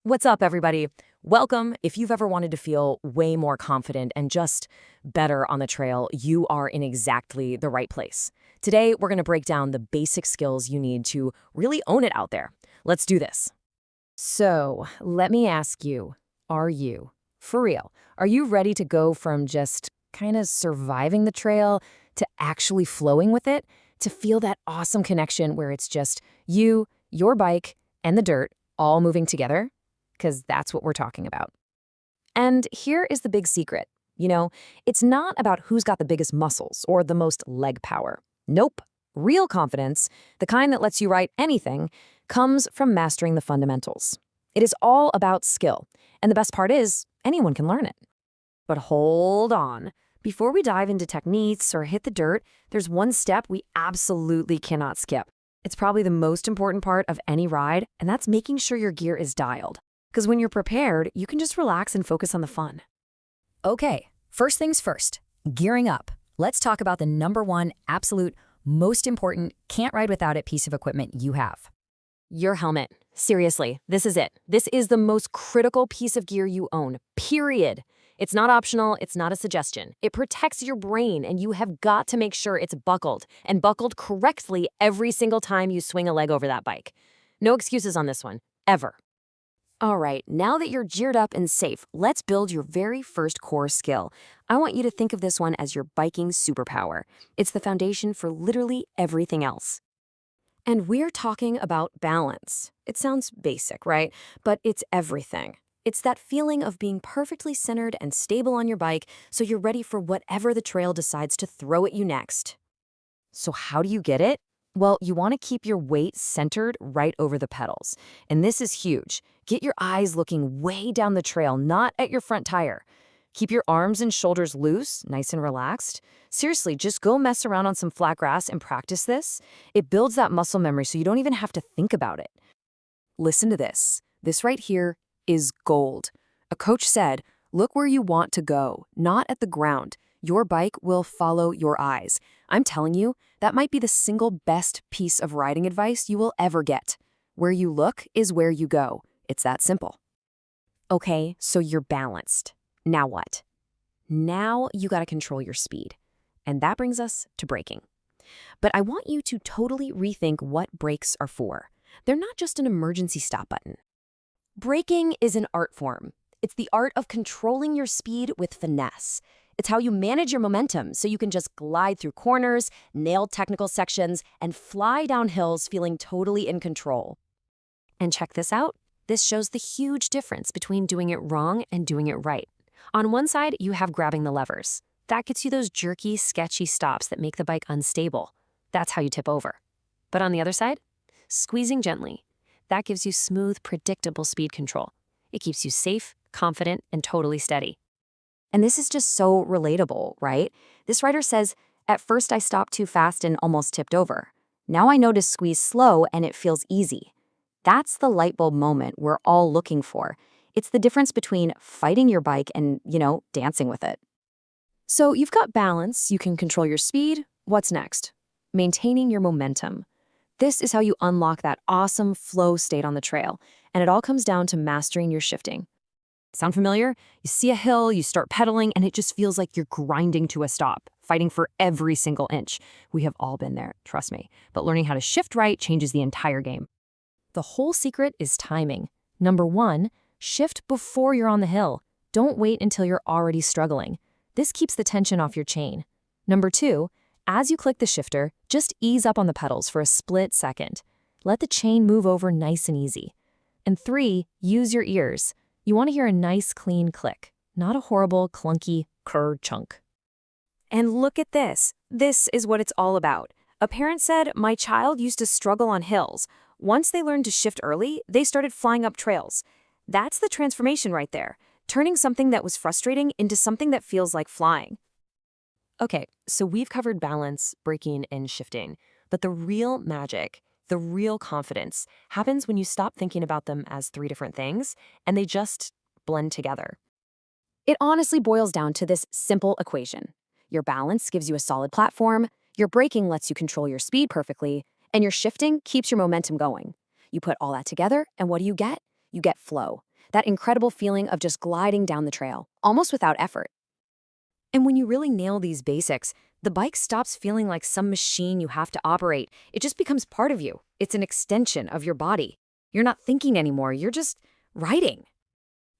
What's up, everybody? Welcome. If you've ever wanted to feel way more confident and just better on the trail, you are in exactly the right place. Today, we're going to break down the basic skills you need to really own it out there. Let's do this. So, let me ask you, are you, for real, are you ready to go from just kind of surviving the trail to actually flowing with it, to feel that awesome connection where it's just you, your bike, and the dirt all moving together? Because that's what we're talking about. And here is the big secret. It's not about who's got the biggest muscles or the most leg power. Nope. Real confidence, the kind that lets you ride anything, comes from mastering the fundamentals. It is all about skill. And the best part is, anyone can learn it. But hold on. Before we dive into techniques or hit the dirt, there's one step we absolutely cannot skip. It's probably the most important part of any ride, and that's making sure your gear is dialed. Because when you're prepared, you can just relax and focus on the fun. Okay, first things first, gearing up. Let's talk about the number one, absolute, most important, can't ride without it piece of equipment you have. Your helmet. Seriously, this is it. This is the most critical piece of gear you own, period. It's not optional, it's not a suggestion. It protects your brain, and you have got to make sure it's buckled, and buckled correctly every single time you swing a leg over that bike. No excuses on this one, ever. All right, now that you're geared up and safe, let's build your very first core skill. I want you to think of this one as your biking superpower. It's the foundation for literally everything else. And we're talking about balance. It sounds basic, right? But it's everything. It's that feeling of being perfectly centered and stable on your bike so you're ready for whatever the trail decides to throw at you next. So how do you get it? Well, you want to keep your weight centered right over the pedals. And this is huge. Get your eyes looking way down the trail, not at your front tire. Keep your arms and shoulders loose, nice and relaxed. Seriously, just go mess around on some flat grass and practice this. It builds that muscle memory so you don't even have to think about it. Listen to this. This right here is gold. A coach said, look where you want to go, not at the ground. Your bike will follow your eyes. I'm telling you, that might be the single best piece of riding advice you will ever get. Where you look is where you go. It's that simple. Okay, so you're balanced. Now what? Now you gotta control your speed. And that brings us to braking. But I want you to totally rethink what brakes are for. They're not just an emergency stop button. Braking is an art form. It's the art of controlling your speed with finesse. It's how you manage your momentum so you can just glide through corners, nail technical sections, and fly down hills feeling totally in control. And check this out. This shows the huge difference between doing it wrong and doing it right. On one side, you have grabbing the levers. That gets you those jerky, sketchy stops that make the bike unstable. That's how you tip over. But on the other side, squeezing gently. That gives you smooth, predictable speed control. It keeps you safe, confident, and totally steady. And this is just so relatable, right? This rider says, at first I stopped too fast and almost tipped over. Now I know to squeeze slow and it feels easy. That's the light bulb moment we're all looking for. It's the difference between fighting your bike and, dancing with it. So you've got balance, you can control your speed. What's next? Maintaining your momentum. This is how you unlock that awesome flow state on the trail, and it all comes down to mastering your shifting. Sound familiar? You see a hill, you start pedaling, and it just feels like you're grinding to a stop, fighting for every single inch. We have all been there, trust me. But learning how to shift right changes the entire game. The whole secret is timing. Number one, shift before you're on the hill. Don't wait until you're already struggling. This keeps the tension off your chain. Number two, as you click the shifter, just ease up on the pedals for a split second. Let the chain move over nice and easy. And three, use your ears. You want to hear a nice, clean click, not a horrible, clunky, curd chunk. And look at this. This is what it's all about. A parent said, my child used to struggle on hills. Once they learned to shift early, they started flying up trails. That's the transformation right there, turning something that was frustrating into something that feels like flying. Okay, so we've covered balance, braking, and shifting. But the real magic, the real confidence, happens when you stop thinking about them as three different things and they just blend together. It honestly boils down to this simple equation. Your balance gives you a solid platform, your braking lets you control your speed perfectly, and your shifting keeps your momentum going. You put all that together, and what do you get? You get flow. That incredible feeling of just gliding down the trail, almost without effort. And when you really nail these basics, the bike stops feeling like some machine you have to operate. It just becomes part of you. It's an extension of your body. You're not thinking anymore, you're just riding.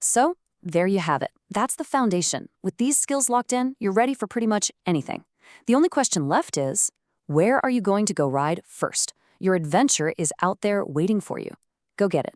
So, there you have it. That's the foundation. With these skills locked in, you're ready for pretty much anything. The only question left is, where are you going to go ride first? Your adventure is out there waiting for you. Go get it.